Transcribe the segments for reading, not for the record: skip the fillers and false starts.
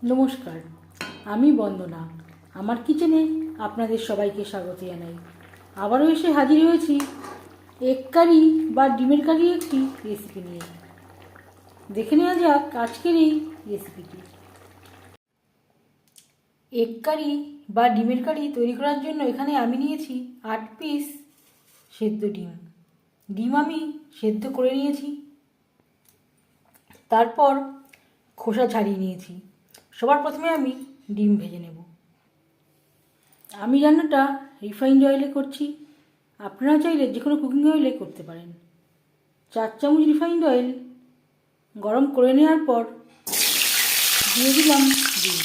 নমস্কার, আমি বন্দনা। আমার কিচেনে আপনাদের সবাইকে স্বাগত জানাই। আবারও এসে হাজির হয়েছি এগ কারি বা ডিমের কারি একটি রেসিপি নিয়ে। দেখে নেওয়া যাক আজকের এই রেসিপিটি। এগ কারি বা ডিমের কারি তৈরি করার জন্য এখানে আমি নিয়েছি 8 পিস সেদ্ধ ডিম। ডিম আমি সেদ্ধ করে নিয়েছি, তারপর খোসা ছাড়িয়ে নিয়েছি। সবার প্রথমে আমি ডিম ভেজে নেব। আমি রান্নাটা রিফাইন্ড অয়েলে করছি, আপনারা চাইলে যে কোনো কুকিং অয়েলে করতে পারেন। 4 চামচ রিফাইন্ড অয়েল গরম করে নেওয়ার পর দিয়ে দিলাম ডিম।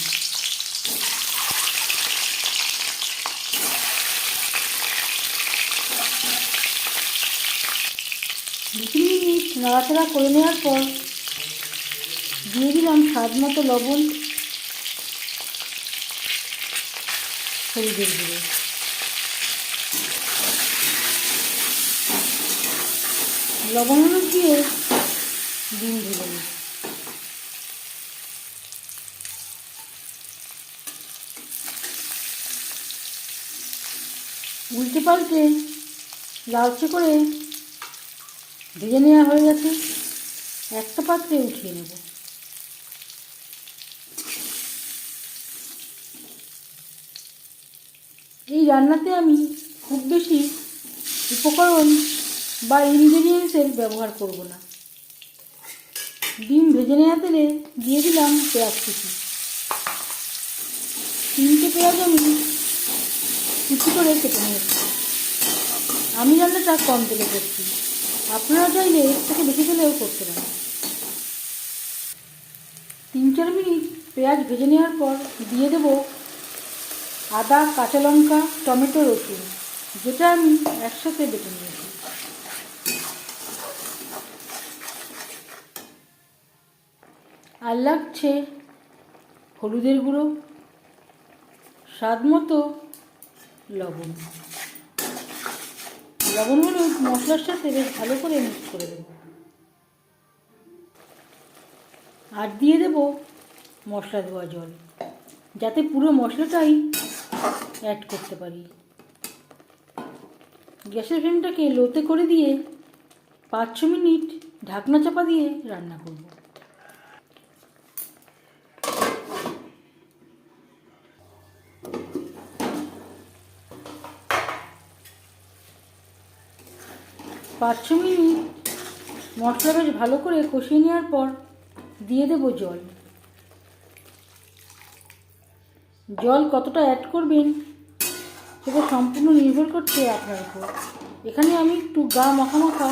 দু 3 মিনিট নাড়াচাড়া করে নেওয়ার পর দিয়ে দিলাম স্বাদ মতো লবণ, হলুদের গুঁড়ো। লবণ হলুদ দিয়ে ডিম ভেজে নিই। উল্টে পাল্টে লালচে করে ভেজে নেওয়া হয়ে গেছে। একটা পাত্রে উঠিয়ে নেব। এই রান্নাতে আমি খুব বেশি উপকরণ বা ইনগ্রেডিয়েন্টসের ব্যবহার করব না। ডিম ভেজে নেওয়া তেলে দিয়ে দিলাম পেঁয়াজ কুচি। 3টে পেঁয়াজ আমি কুচি করে কেটে নিয়েছি। আমি রান্নাটা কম তেলে করছি, আপনারা চাইলে এর থেকে বেশি তেলেও করতে পারেন। 3-4 মিনিট পেঁয়াজ ভেজে নেওয়ার পর দিয়ে দেব আদা, কাঁচা লঙ্কা, টমেটো, রসুন, যেটা আমি একসাথে বেটে নিয়েছি। আর লাগছে হলুদের গুঁড়ো, স্বাদ মতো লবণ। লবণ হলুদ মশলার সাথে বেশ ভালো করে মিক্স করে দেব। আর দিয়ে দেব মশলা ধোয়া জল, যাতে পুরো মশলাটাই অ্যাড করতে পারি। গ্যাসের ফ্লেমটাকে লোতে করে দিয়ে 5-6 মিনিট ঢাকনা চাপা দিয়ে রান্না করব। পাঁচ ছ মিনিট মশলা বেশ ভালো করে কষিয়ে নেওয়ার পর দিয়ে দেব জল। জল কতটা অ্যাড করবেন সেটা সম্পূর্ণ নির্ভর করছে আপনার উপর। এখানে আমি একটু গা মাখা মাখা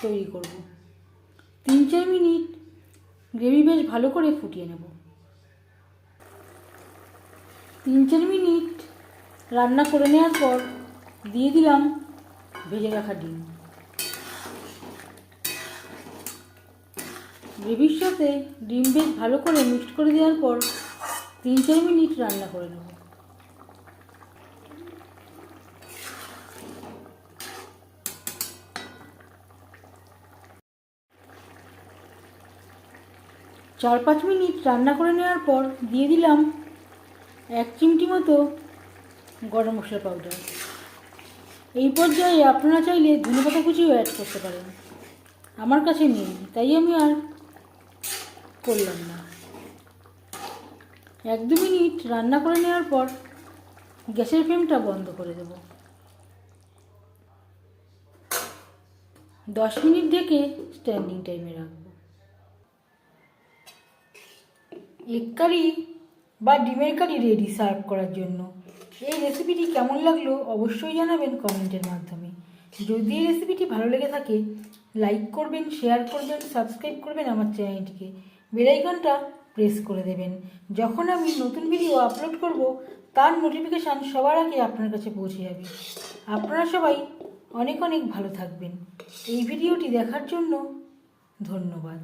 তৈরি করব। 3-4 মিনিট গ্রেভি বেশ ভালো করে ফুটিয়ে নেব। 3-4 মিনিট রান্না করে নেওয়ার পর দিয়ে দিলাম ভেজে রাখা ডিম। গ্রেভির সাথে ডিম বেশ ভালো করে মিক্সড করে দেওয়ার পর 3-4 মিনিট রান্না করে নেব। চার 5 মিনিট রান্না করে নেওয়ার পর দিয়ে দিলাম 1 চিমটি মতো গরম মশলা পাউডার। এই পর্যায়ে আপনারা চাইলে ধনেপাতা কুচিও অ্যাড করতে পারেন। আমার কাছে নেই, তাই আমি আর করলাম না। 1-2 মিনিট রান্না করে নেওয়ার পর গ্যাসের ফ্লেমটা বন্ধ করে দেব। 10 মিনিট ঢেকে স্ট্যান্ডিং টাইমে রাখব। এগ কারি বা ডিমের কারি রেডি সার্ভ করার জন্য। এই রেসিপিটি কেমন লাগলো অবশ্যই জানাবেন কমেন্টের মাধ্যমে। যদি এই রেসিপিটি ভালো লেগে থাকে লাইক করবেন, শেয়ার করবেন, সাবস্ক্রাইব করবেন আমার চ্যানেলটিকে। বেল আইকনটা প্রেস করে দেবেন। যখন আমি নতুন ভিডিও আপলোড করব তার নোটিফিকেশান সবার আগে আপনার কাছে পৌঁছে যাবে। আপনারা সবাই অনেক অনেক ভালো থাকবেন। এই ভিডিওটি দেখার জন্য ধন্যবাদ।